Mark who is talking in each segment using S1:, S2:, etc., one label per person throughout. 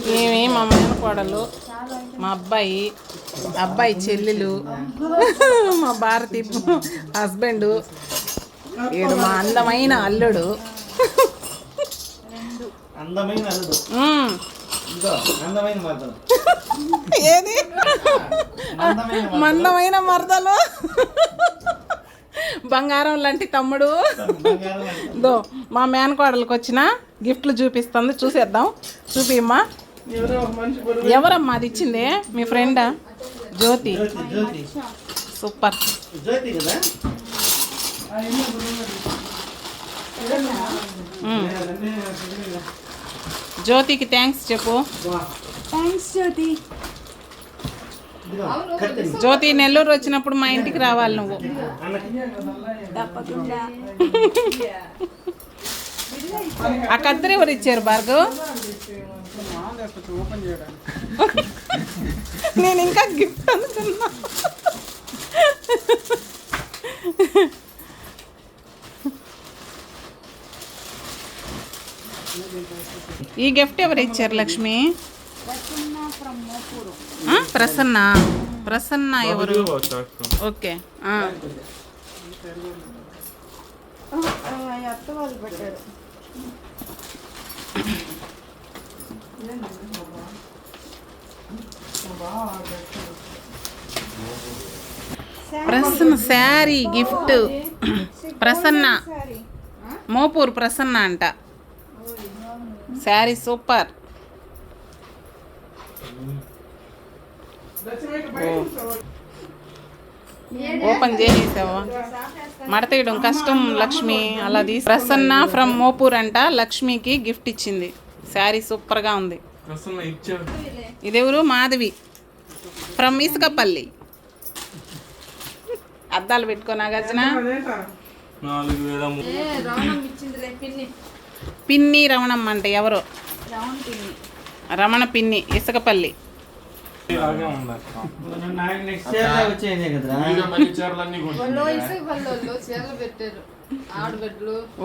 S1: మేమే మా మేనకోడలు, మా అబ్బాయి చెల్లెలు, మా భారతి హస్బెండ్, ఈడు మా అందమైన అల్లుడు. ఏది మందమైన మరదలు, బంగారం లాంటి తమ్ముడు. దో మా మేనకోడలకు వచ్చిన గిఫ్ట్లు చూపిస్తుంది, చూసేద్దాం. చూపిమ్మా. ఎవరమ్మా అది ఇచ్చింది? మీ ఫ్రెండా? జ్యోతి. సూపర్. జ్యోతికి థ్యాంక్స్ చెప్పు.
S2: థ్యాంక్స్ జ్యోతి.
S1: జ్యోతి నెల్లూరు వచ్చినప్పుడు మా ఇంటికి రావాలి నువ్వు.
S2: తప్పకుండా.
S1: ఆ కత్తెర ఎవరు ఇచ్చారు భార్గవ్? నేను ఇంకా గిఫ్ట్ అనుకున్నా. ఈ గిఫ్ట్ ఎవరు ఇచ్చారు లక్ష్మి? ప్రసన్న ఎవరు? ఓకే. ప్రసన్న శారీ గిఫ్ట్. ప్రసన్న మోపూర్ ప్రసన్న అంట. శారీ సూపర్. ఓపెన్ చేసేసావా? మడతేయడం కష్టం లక్ష్మి, అలా తీసి. ప్రసన్న ఫ్రమ్ మోపూర్ అంట లక్ష్మికి గిఫ్ట్ ఇచ్చింది. శారీ సూపర్గా ఉంది. ఇదెవరు? మాధవి ఫ్రమ్ ఇసుకపల్లి. అద్దాలు పెట్టుకోనా గజన? పిన్ని రమణమ్మ అంటే ఎవరో? రమణ పిన్ని, ఇసుకపల్లి.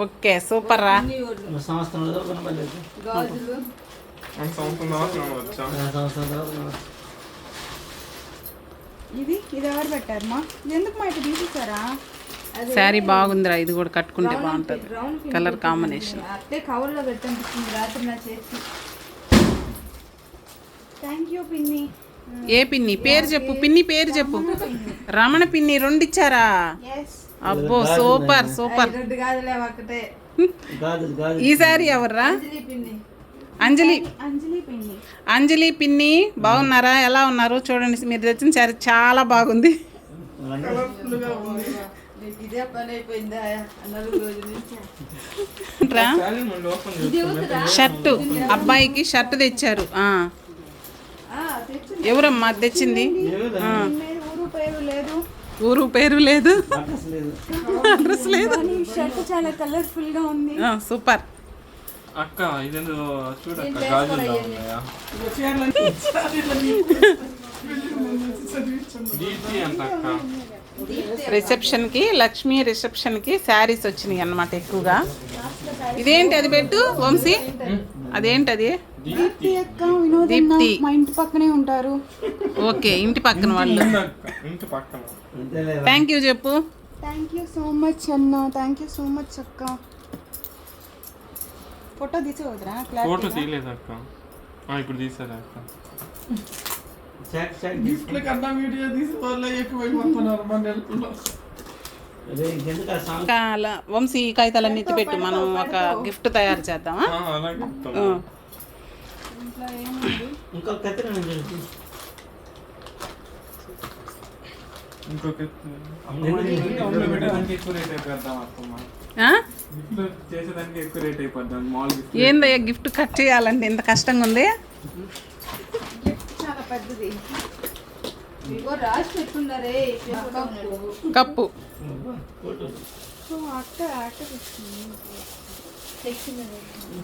S1: ఓకే సూపర్ రా.
S2: ఇది ఎవరు పెట్టారమ్మా? ఎందుకు మా ఇటు తీసేసారా?
S1: శారీ బాగుందిరా, ఇది కూడా కట్టుకుంటే బాగుంటుంది. Colour combination.
S2: అట్టే కవర్లో పెట్టండి రాత్రి నా చేసి. థ్యాంక్ యూ పిన్ని.
S1: ఏ పిన్ని పేరు చెప్పు? పిన్ని పేరు చెప్పు. రమణ పిన్ని. రెండు ఇచ్చారా? అబ్బో సూపర్ సూపర్. ఈ శారీ ఎవర్రా? అంజలి పిన్ని. బాగున్నారా? ఎలా ఉన్నారు? చూడండి, మీరు తెచ్చిన శారీ చాలా బాగుంది. షర్టు, అబ్బాయికి షర్టు తెచ్చారు. ఎవరమ్మా తెచ్చింది? ఊరు పేరు లేదు, అడ్రస్ లేదు.
S2: షర్ట్ చాలా కలర్ఫుల్ గా ఉంది.
S1: సూపర్
S3: అక్క. ఇదేందో చూడక్క, గాజులు ఉన్నాయా?
S1: రిసెప్షన్కి, లక్ష్మీ రిసెప్షన్కి శారీస్ వచ్చినాయి అన్నమాట ఎక్కువగా. ఇదేంటి అది పెట్టు వంశీ? అదేంటి అది? దీప్తి.
S2: మా ఇంటి పక్కనే ఉంటారు.
S1: ఓకే, ఇంటి పక్కన వాళ్ళు. థ్యాంక్ యూ చెప్పు.
S2: థ్యాంక్ యూ సో మచ్ అన్న. థ్యాంక్ యూ సో మచ్ అక్క. ఫోటో తీసుకోవద్దురా?
S3: ఫోటో తీయలేదు అక్క. ఇప్పుడు తీసారా అక్క?
S4: గిఫ్ట్ల కన్నా వీడియో తీసుకోవాలి ఎక్కువైపోతున్నారు మన నెలలో.
S1: వంశీ ఈ కాగితాలన్నీ ఎత్తి పెట్టు, మనం ఒక గిఫ్ట్ తయారు చేద్దామా? ఏందయ్యా గిఫ్ట్ కట్ చేయాలంటే ఎంత కష్టంగా ఉంది? కప్పు.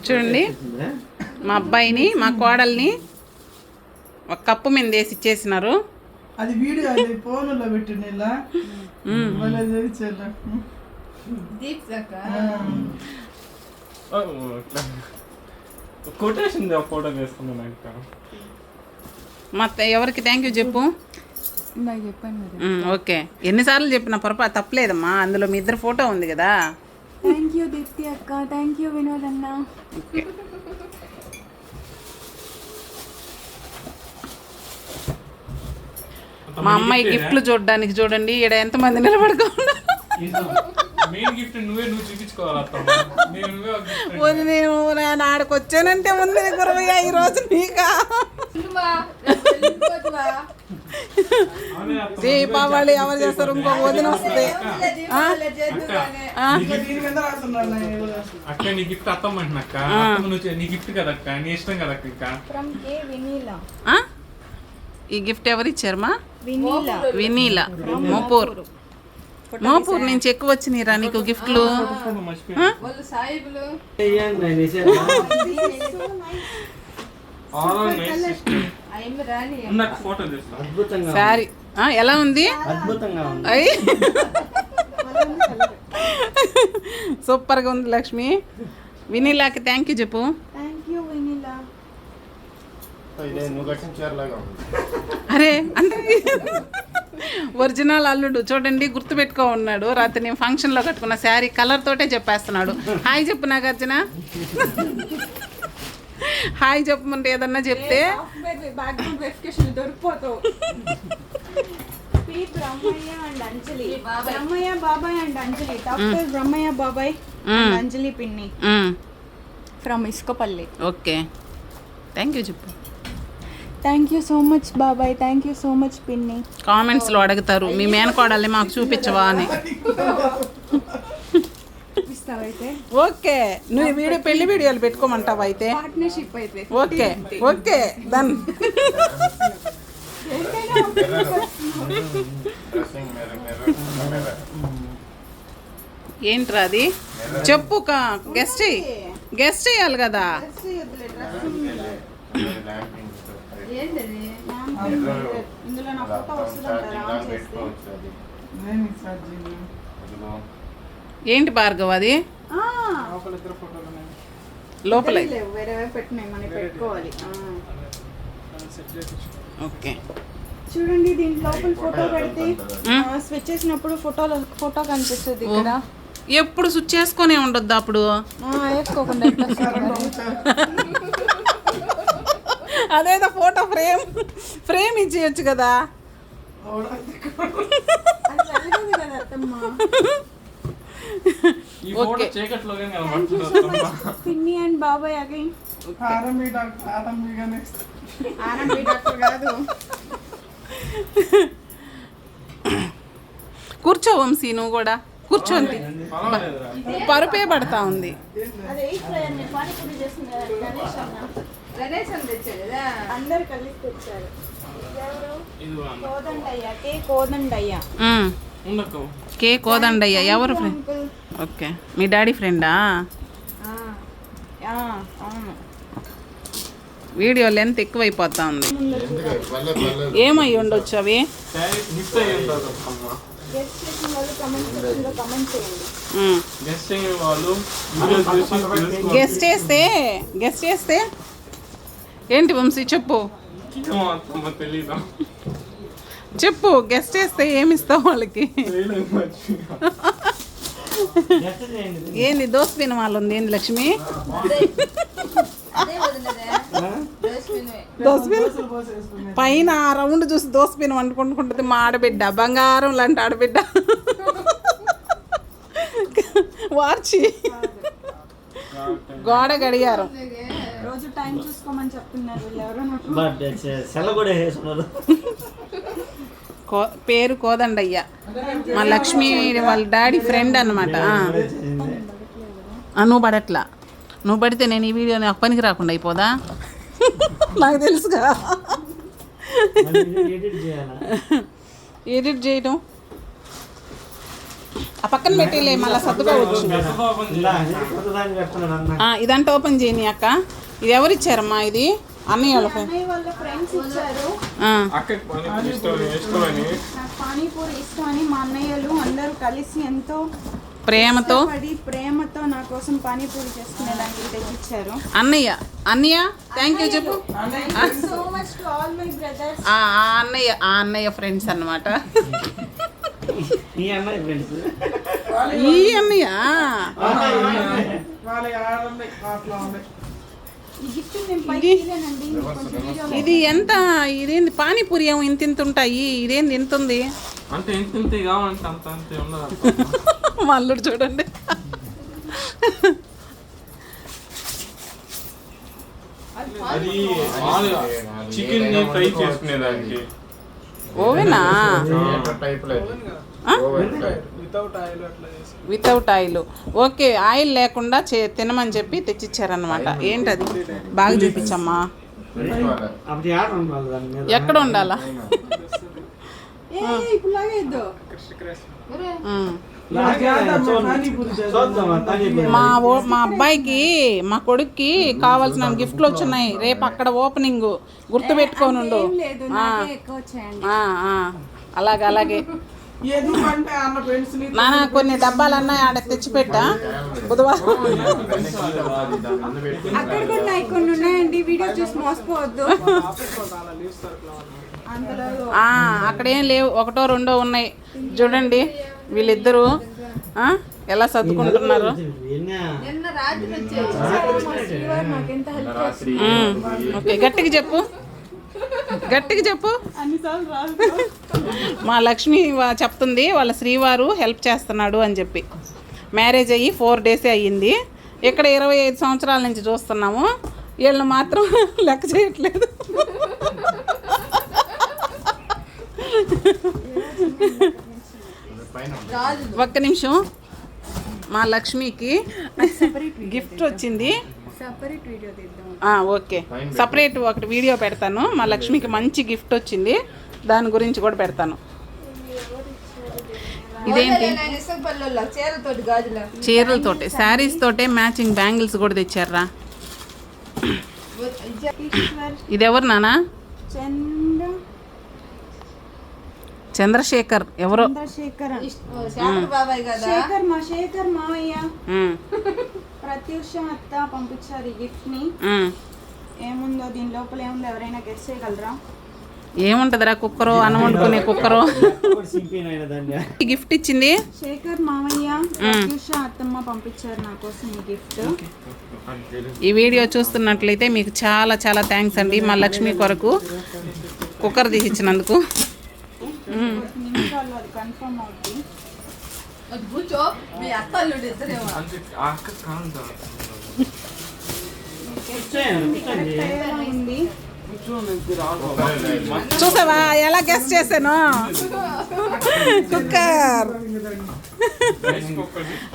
S1: చూడండి, మా అబ్బాయిని మా కోడల్ని ఒక కప్పు మీద వేసి ఇచ్చేసినారు.
S4: అది వీడియో ఫోన్లో పెట్టిన
S3: కొటేషన్ ఫోటో తీసుకున్నాను అక్క.
S1: ఎవరికి థ్యాంక్ యూ చెప్పు.
S2: నాకు చెప్పాను కదా.
S1: ఓకే, ఎన్నిసార్లు చెప్పిన పొరపాటు తప్పలేదమ్మా. అందులో మీ ఇద్దరు ఫోటో ఉంది కదా.
S2: థ్యాంక్ యూ దీప్తి అక్క, థ్యాంక్ యూ వినోద్ అన్న.
S1: ఓకే, మా అమ్మాయి గిఫ్ట్లు చూడడానికి చూడండి ఈడ ఎంతమంది నిలబడుకున్నారు.
S3: మెయిన్ గిఫ్ట్ నువ్వు చూపించుకోవాలి అత్తమ్మ. నువ్వే ఒక gift
S1: పోనీ నేను ఆడకు వచ్చానంటే ఉంది గురవయ్య ఈరోజు నీకా
S3: అవునే అత్తమ్మ.
S1: దీపావళి ఎవరు చేస్తారు, ఇంకో వదిన వస్తుంది.
S4: దీని మీద రాస్తున్నాను నేను.
S3: అక్క నీ గిఫ్ట్ అత్తమ్మ అంటున్నాక్క. అత్తమ్మ నువ్వు నీ గిఫ్ట్ కదక్క, నీ ఇష్టం కదక్క. ఇంకా
S2: ఫ్రమ్ కే వినీలా.
S1: ఈ గిఫ్ట్ ఎవరు ఇచ్చారమ్మా?
S2: వినీలా.
S1: వినీలా, మోపూర్. మోపూర్ నుంచి ఎక్కువ వచ్చినాయిరా నీకు గిఫ్ట్లు.
S3: మర్చిపోయా. ఫోటో తీస్తా.
S1: సారీ ఎలా ఉంది? అయ్యి సూపర్గా ఉంది లక్ష్మి. వినీలాకి థ్యాంక్ యూ చెప్పు.
S2: Thank you Vinila.
S1: అరే అంటే ఒరిజినల్ అల్లుడు చూడండి, గుర్తుపెట్టుకో ఉన్నాడు. రాత్రి నేను ఫంక్షన్లో కట్టుకున్న శారీ కలర్ తోటే చెప్పేస్తున్నాడు. హాయ్ చెప్పు నాగార్జున. హాయ్ చెప్పమంటే ఏదన్నా చెప్తే
S2: బ్యాక్గ్రౌండ్ వెరిఫికేషన్ దొరికిపోతావు. బ్రహ్మయ్య అండ్ అంజలి. బ్రహ్మయ్య బాబాయ్ అండ్ అంజలి. డాక్టర్ బ్రహ్మయ్య బాబాయ్ అండ్ అంజలి పిన్ని from Isukapalli.
S1: Okay, thank you చెప్పు.
S2: థ్యాంక్ యూ సో మచ్ బాబాయ్, థ్యాంక్ యూ సో మచ్ పిన్ని.
S1: కామెంట్స్లో అడుగుతారు మీ మేనకోడల్ని మాకు చూపించవా అని.
S2: ఇస్తావైతే
S1: ఓకే, నువ్వు వీడియో పెళ్లి వీడియోలు పెట్టుకోమంటావా అయితే?
S2: పార్ట్నర్షిప్ అయితే
S1: ఓకే ఓకే డన్. ఏంట్రా అది చెప్పు. గెస్ట్ చేయాలి కదా.
S2: ఇందులో నా ఫోటో వస్తుందంటారా చేస్తే?
S4: నేను ఇన్స్టార్ట్ చేయను.
S1: ఏంటి భార్గవ్ అది
S4: ఇద్దరు ఫోటోలు ఉన్నాయి.
S1: లోపల?
S2: లేవు, వేరే పెట్టినాయి మనం పెట్టుకోవాలి.
S1: ఓకే,
S2: చూడండి దీని లోపల ఫోటో పెడితే స్విచ్ చేసినప్పుడు ఫోటో కనిపిస్తుంది ఇక్కడ.
S1: ఎప్పుడు స్విచ్ చేసుకునే ఉండొద్దు అప్పుడు.
S2: వేసుకోకుండా ఎట్లా వస్తుంది?
S1: అదేదో ఫోటో ఫ్రేమ్ ఇచ్చేయచ్చు కదా.
S2: అది వెళ్ళదు కదా అత్తమ్మ.
S3: ఈ ఫోటో చీకట్లో గాని కనబడుతుంది.
S2: పిన్ని అండ్ బాబాయ్ అగైన్.
S4: ఆర్ఎంబీ డాక్టర్, ఆర్ఎంబీగా నెక్స్ట్.
S2: ఆర్ఎంబీ డాక్టర్ కాదు.
S1: కూర్చో వంశీ, నువ్వు కూడా కూర్చోండి.
S3: పర్వాలేదురా.
S1: పరుపే పడతా ఉంది.
S2: అదే పానీపూరి చేస్తుంది గణేష్ అన్న తెచ్చారు కదా, అందరు కలిసి తెచ్చారు.
S3: ఇది
S2: కోదండయ్య, కే కోదండయ్య.
S3: ఉండకు.
S1: కే కోదండయ్య ఎవరు ఫ్రెండ్?
S2: అంకుల్.
S1: ఓకే, మీ డాడీ ఫ్రెండా?
S2: అవును.
S1: వీడియో లెంత్ ఎక్కువైపోతా ఉంది. ఏమై ఉండొచ్చు అవి?
S3: గిఫ్ట్ అయ్యి ఉంటుంది అత్తమ్మ.
S2: గెస్ట్ చేసిన వాళ్ళు కమెంట్ సెక్షన్లో కమెంట్ చేయండి.
S3: గెస్ట్ అయ్యే వాళ్ళు వీడియో చూసి తెలుసుకోవాలి.
S1: గెస్ట్ చేస్తే ఏంటి వంశీ చెప్పు.
S3: ఏమో అత్తమ్మ తెలీదు.
S1: చెప్పు, గెస్ట్ చేస్తే ఏమిస్తావు వాళ్ళకి?
S3: తెలియలేదు, మర్చిపోయా.
S1: ఏంది దోసపిన వాళ్ళు ఉంది ఏంది లక్ష్మి? దోసపిన పైన ఆ రౌండ్ చూసి దోసపిన వండుకుంటుంది మా ఆడబిడ్డ, బంగారం లాంటి ఆడబిడ్డ. వార్చి గోడ గడియారం.
S2: రోజు టైం చూసుకోమని చెప్తున్నారు వీళ్ళు ఎవరో నాకు.
S1: పేరు కోదండయ్య, మా లక్ష్మి వాళ్ళ డాడీ ఫ్రెండ్ అనమాట. నువ్వు పడట్లా, నువ్వు పడితే నేను ఈ వీడియో నాకు పనికి రాకుండా అయిపోదా? నాకు తెలుసుగా ఎడిట్ చేయడం. ఆ పక్కన పెట్టిలే, మళ్ళీ సర్దుకోవచ్చు. ఇదంతా ఓపెన్ చేయని అక్క. ఇది ఎవరిచ్చారమ్మా? ఇది అన్నయ్య వాళ్ళ
S2: అన్నయ్య వాళ్ళ ఫ్రెండ్స్ ఇచ్చారు.
S3: అక్కకి పానీపూరి ఇష్టమని.
S2: నాకు పానీపూరి ఇష్టం అని మా అన్నయ్యలు అందరూ కలిసి ఎంతో ప్రేమతో నా కోసం పానీపూరి చేసుకునేదానికి తెచ్చిచ్చారు.
S1: అన్నయ్య థ్యాంక్ యూ చెప్పు.
S2: So much to all my brothers.
S1: ఆ అన్నయ్య ఫ్రెండ్స్ అన్నమాట. ఈ అన్నయ్య
S2: ఈ గిఫ్ట్ నేను పైకి తీయలేనండి, కొంచెం వీడియోలో.
S1: ఇది ఎంత? ఇదేంది పానీపూరి ఏమో ఇంత ఉంటాయి, ఇదేంది ఇంత ఉంది?
S3: అంటే ఇంత కావాలంటే అంత అంతే ఉండదు.
S1: మా అల్లుడు చూడండి.
S3: అది చికెన్ ని ఫ్రై చేసుకునేదానికి.
S1: ఓవేనా? Without oil. ఓకే, ఆయిల్ లేకుండా తినమని చెప్పి తెచ్చిచ్చారనమాట. ఏంటది? బాగా చూపించమ్మా. ఎక్కడ ఉండాలా?
S2: ఇప్పుడు లాగేద్దు.
S1: మా అబ్బాయికి, మా కొడుక్కి కావాల్సిన గిఫ్ట్లు వచ్చున్నాయి. రేపు అక్కడ ఓపెనింగ్, గుర్తు పెట్టుకోనుండు. అలాగే నాన్న కొన్ని డబ్బాలన్నా ఆడ తెచ్చిపెట్టా బుధవారం.
S2: అక్కడ కూడా కొన్ని ఉన్నాయండి, వీడియో చూసి మోసపోవద్దు.
S1: అక్కడేం లేవు, ఒకటో రెండో ఉన్నాయి. చూడండి వీళ్ళిద్దరూ ఎలా సర్దుకుంటున్నారు. ఓకే, గట్టిగా చెప్పు. మా లక్ష్మి చెప్తుంది వాళ్ళ శ్రీవారు హెల్ప్ చేస్తున్నాడు అని చెప్పి. మ్యారేజ్ అయ్యి 4 days అయ్యింది. ఇక్కడ 25 సంవత్సరాల నుంచి చూస్తున్నాము. వీళ్ళు మాత్రం లెక్క చేయట్లేదు. ఒక్క నిమిషం. మా లక్ష్మికి గిఫ్ట్ వచ్చింది. ఓకే, సపరేట్ ఒకటి వీడియో పెడతాను. మా లక్ష్మికి మంచి గిఫ్ట్ వచ్చింది, దాని గురించి కూడా పెడతాను. ఇదేంటి? చీరలతోటి, శారీస్ తోటే మ్యాచింగ్ బ్యాంగిల్స్ కూడా తెచ్చారా. ఇది ఎవరు నానా? చంద్రశేఖర్ ఎవరో.
S2: శేఖర్ మావయ్య, ప్రత్యూష అత్త పంపించారు ఈ గిఫ్ట్ ని. ఏముందో దీని లోపల ఏముందో ఎవరైనా గెస్ చేయగలరా?
S1: ఏముంటదిరా? కుక్కరో, అన్నం వండుకునే కుక్కరో. గిఫ్ట్ ఇచ్చింది
S2: శేఖర్ మావయ్య, ప్రత్యూష అత్తమ్మ పంపించారు నా కోసం ఈ గిఫ్ట్.
S1: ఈ వీడియో చూస్తున్నట్లయితే మీకు చాలా చాలా థ్యాంక్స్ అండి. మా లక్ష్మి కొరకు కుక్కర్ తీసిచ్చినందుకు.
S2: నిమిషాల్లో అది కన్ఫర్మ్ అవుతుంది.
S1: చూసావా ఎలా గెస్ చేశాను? Cooker,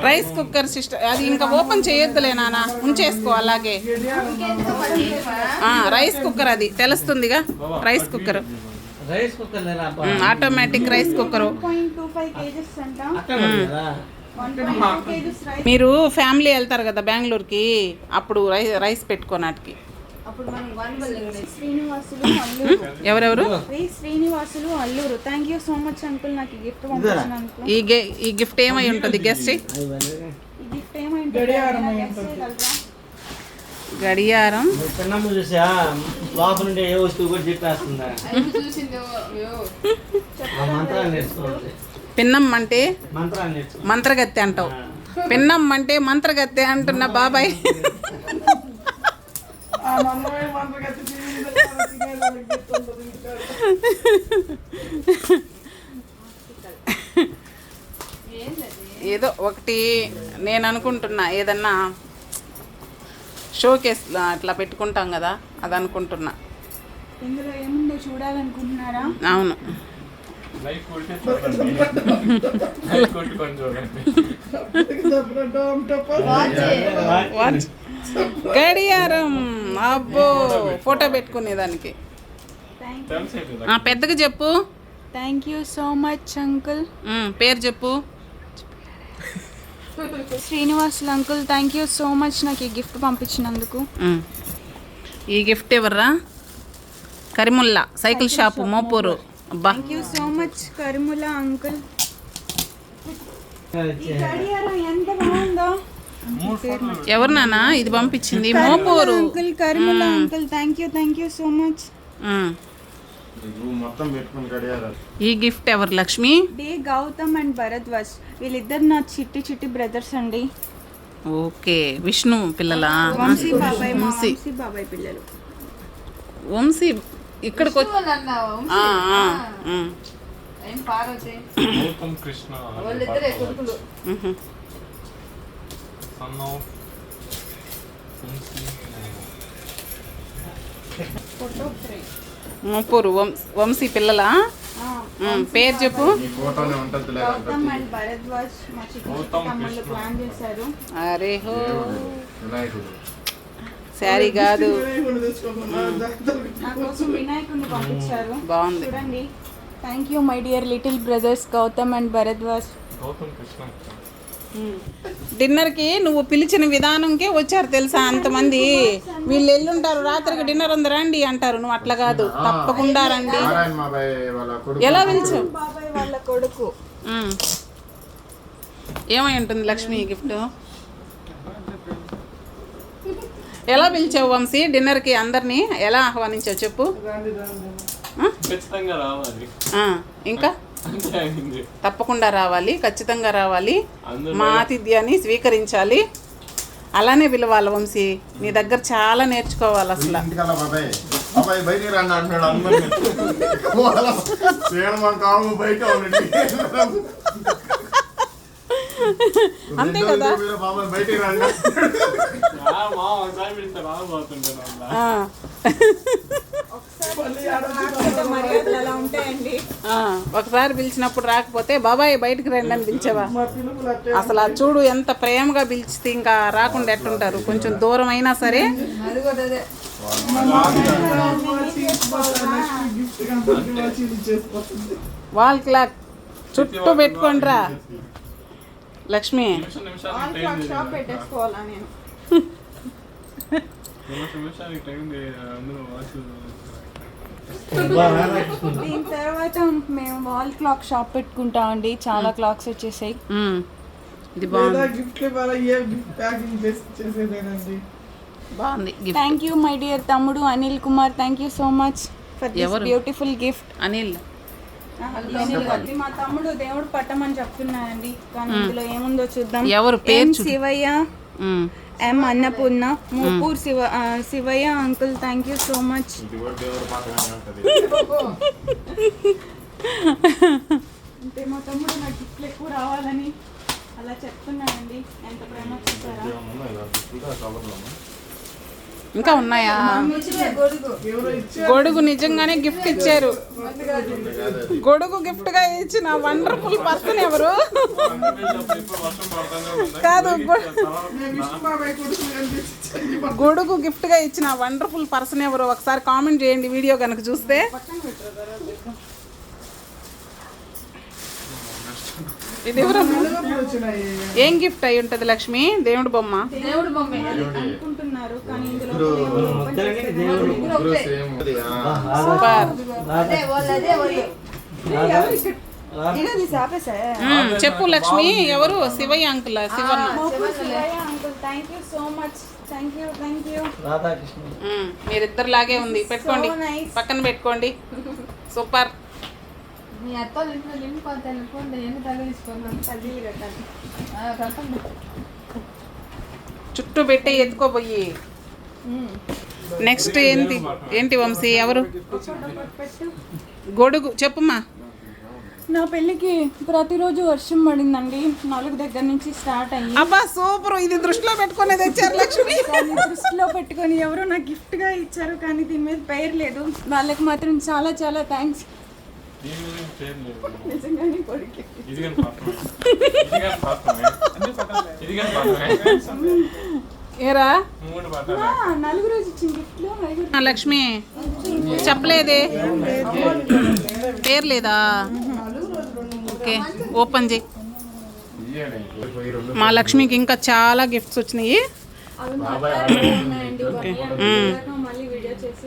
S1: rice cooker sister. అది ఇంకా ఓపెన్ చేయొద్దులే నాన్న, ఉంచేసుకో అలాగే. రైస్ కుక్కర్, అది తెలుస్తుందిగా. Rice cooker, automatic rice cooker.
S2: 1.25 kgs అంట.
S1: మీరు ఫ్యామిలీ వెళ్తారు కదా బెంగళూరుకి, అప్పుడు రైస్ పెట్టుకోనాటికి. ఎవరెవరు?
S2: Srinivasulu Alluru. Thank you so much uncle నాకు ఈ గిఫ్ట్ పంపించినందుకు.
S1: ఈ గిఫ్ట్ ఏమై ఉంటుంది గెస్ట్?
S2: ఈ గిఫ్ట్ ఏమై ఉంటుంది?
S1: గడియారం. పిన్నం అంటే మంత్రగత్తె అంటావు. పిన్నం అంటే మంత్రగత్తె అంటున్నా బాబాయ్. ఏదో ఒకటి నేను అనుకుంటున్నా, ఏదన్నా షోకేస్ అట్లా పెట్టుకుంటాం కదా, అది అనుకుంటున్నా.
S2: ఇందులో ఏముందో చూడాలనుకుంటున్నారా?
S1: అవును. గడియారం. అబ్బో, ఫోటో పెట్టుకునేదానికి. పెద్దగా చెప్పు.
S2: Thank you so much uncle.
S1: పేరు చెప్పు.
S2: Srinivasulu uncle, thank you so much నాకు ఈ గిఫ్ట్ పంపించినందుకు.
S1: ఈ గిఫ్ట్ ఎవర్రా? Karimulla cycle shop, Mopuru. అబ్బా,
S2: thank you so much Karimulla uncle. ఈ గడియారం ఎంత బాగుందో.
S1: ఎవరు నాన్న ఇది పంపించింది? Mopuru.
S2: Uncle Karimulla uncle, thank you so much.
S4: మొత్తం పెట్టుకుని గడియారాలు.
S1: ఈ గిఫ్ట్ ఎవరు లక్ష్మి?
S2: డి గౌతమ్ అండ్ భరద్వాజ్, వీళ్ళిద్దరు నా చిట్టి బ్రదర్స్ అండి.
S1: ఓకే, విష్ణు పిల్లలా?
S2: వంశీ బాబాయ్, మా
S1: వంశీ.
S2: వంశీ బాబాయ్ పిల్లలు.
S1: వంశీ ఇక్కడికి వచ్చి
S3: గౌతమ్ కృష్ణ
S1: మ్హూ.
S3: సన్ ఆఫ్
S1: మోపూరు వంశీ పిల్లలా? పేరు చెప్పు.
S4: ఈ ఫోటోనే ఉంటుంది
S2: గౌతమ్ అండ్ భరద్వాజ్ మా చిట్టి
S3: గౌతమ్
S2: తమ్ముళ్ళు
S3: కృష్ణ.
S2: ప్లాన్ చేశారు.
S1: అరే హో,
S4: వినాయకుడు.
S1: శారీ కాదు,
S2: నా కోసం వినాయకుడిని పంపించారు.
S1: బాగుంది.
S2: చూడండి. Thank you my dear little brothers Gautam and Bharadwaj.
S3: Gautam Krishna.
S1: డిన్నర్కి నువ్వు పిలిచిన విధానంకే వచ్చారు తెలుసా అంతమంది. వీళ్ళు ఎల్లుంటారు, రాత్రికి డిన్నర్ ఉంది రండి అంటారు. నువ్వు అట్లా కాదు, తప్పకుండా రండి.
S4: నారాయణ బాబాయ్ వాళ్ళ కొడుకు.
S1: ఎలా పిలిచావు?
S2: బాబాయ్ వాళ్ళ కొడుకు.
S1: ఏమై ఉంటుంది లక్ష్మి గిఫ్ట్? ఎలా పిలిచావు వంశీ డిన్నర్కి? అందరినీ ఎలా ఆహ్వానించావు చెప్పు.
S3: ఖచ్చితంగా రావాలి.
S1: ఇంకా
S3: అంతే అయింది.
S1: తప్పకుండా రావాలి, ఖచ్చితంగా రావాలి,
S3: అందరూ
S1: మా ఆతిథ్యాన్ని స్వీకరించాలి, అలానే పిలవాలి వంశీ. నీ దగ్గర చాలా నేర్చుకోవాలి అసలు.
S4: ఇంటికల్లా బాబాయ్ బాబాయ్ బయటికి రండి అంటున్నాడు అందరినీ. మా కాము బయట ఉండండి.
S1: అంతే కదా.
S4: బాబాయ్ బయటికి రండి.
S3: మా ఒకసారి పిలిస్తే రాబోతుంటాను.
S2: మర్యాదలు అలా ఉంటాయండి.
S1: ఒకసారి పిలిచినప్పుడు రాకపోతే బాబాయ్ బయటికి రండి అని పిలిచావా? అసలు అది చూడు ఎంత ప్రేమగా పిలిచితే ఇంకా రాకుండా ఎట్టుంటారు. కొంచెం దూరం అయినా సరే వాల్ క్లాక్ చుట్టూ పెట్టుకోండి రా లక్ష్మి.
S3: నిమిషానికి
S2: షాప్ పెట్టేసుకోవాలా నేను?
S3: టైం అందరూ వాచ్.
S2: దీని తర్వాత మేము వాల్ క్లాక్ షాప్ పెట్టుకుంటామండి. చాలా క్లాక్స్ వచ్చేసాయి.
S1: ఇది బాగుంది,
S4: గిఫ్ట్ ప్యాకింగ్ చేసేదేనండి.
S1: బాగుంది gift.
S2: Thank you my dear తమ్ముడు Anil Kumar, thank you so much for this
S1: ఎవరు?
S2: Beautiful gift.
S1: అనిల్
S2: ఇది మా తమ్ముడు దేవుడు పట్టమని చెప్తున్నానండి, కానీ ఇందులో ఏముందో చూద్దాం.
S1: ఎవరు పేరు
S2: ఎం
S1: చూడు.
S2: Shivayya, M Annapurna, Mopur Shivayya uncle, thank you so much.
S4: ఇది కూడా దేవుడు పాటగానే ఉంటుంది.
S2: అంటే మా తమ్ముడు నాకు గిఫ్ట్లు ఎక్కువ రావాలని అలా చెప్తున్నానండి. ఎంత ప్రేమ చూసారా?
S1: ఇంకా ఉన్నాయా? గొడుగు నిజంగానే గిఫ్ట్ ఇచ్చారు. గొడుగు గిఫ్ట్ గా ఇచ్చిన వండర్ఫుల్ పర్సన్ ఎవరు? కాదు, గొడుగు గిఫ్ట్ గా ఇచ్చిన వండర్ఫుల్ పర్సన్ ఎవరు? ఒకసారి కామెంట్ చేయండి వీడియో కనుక చూస్తే. ఇది ఎవరమ్మా? ఏం గిఫ్ట్ అయి ఉంటది లక్ష్మి? దేవుడు బొమ్మ.
S2: అనుకుంటున్నారు కానీ ఇందులో
S1: సూపర్. చెప్పు లక్ష్మి ఎవరు? Shivayya uncle, Shivanna.
S2: Uncle thank you so much, thank you.
S1: మీరిద్దరు లాగే ఉంది, పెట్టుకోండి,
S2: So nice.
S1: పక్కన పెట్టుకోండి. సూపర్.
S5: మీ అత్తలు ఇంట్లో నిండిపోతే వెళ్ళిపోండి, ఎన్ని తగిలించుకున్నాం
S2: పల్లీలు కట్టాలి.
S5: కట్టండి.
S1: చుట్టూ పెట్టి ఎత్తుకోబోయి. నెక్స్ట్ ఏంటి వంశీ? ఎవరు? గొడుగు చెప్పుమా.
S2: నా పెళ్ళికి ప్రతిరోజు వర్షం పడిందండి, 4 దగ్గర నుంచి స్టార్ట్ అయ్యి.
S1: అబ్బా సూపర్. ఇది దృష్టిలో పెట్టుకునే తెచ్చారు లక్ష్మి.
S2: దాన్ని దృష్టిలో పెట్టుకొని ఎవరో నాకు గిఫ్ట్ గా ఇచ్చారు, కానీ దీని మీద పేరు లేదు. వాళ్ళకి మాత్రం చాలా చాలా థ్యాంక్స్. నిజంగానే కొడుకు
S1: ఏరా
S2: 4 రోజు ఇచ్చిన గిఫ్ట్లు
S1: లక్ష్మి చెప్పలేదే, పేరు లేదా? ఓకే, ఓపెన్ చేయి. మా లక్ష్మికి ఇంకా చాలా గిఫ్ట్స్ వచ్చినాయి.
S2: అవి మాట్లాడుతున్నాయండి.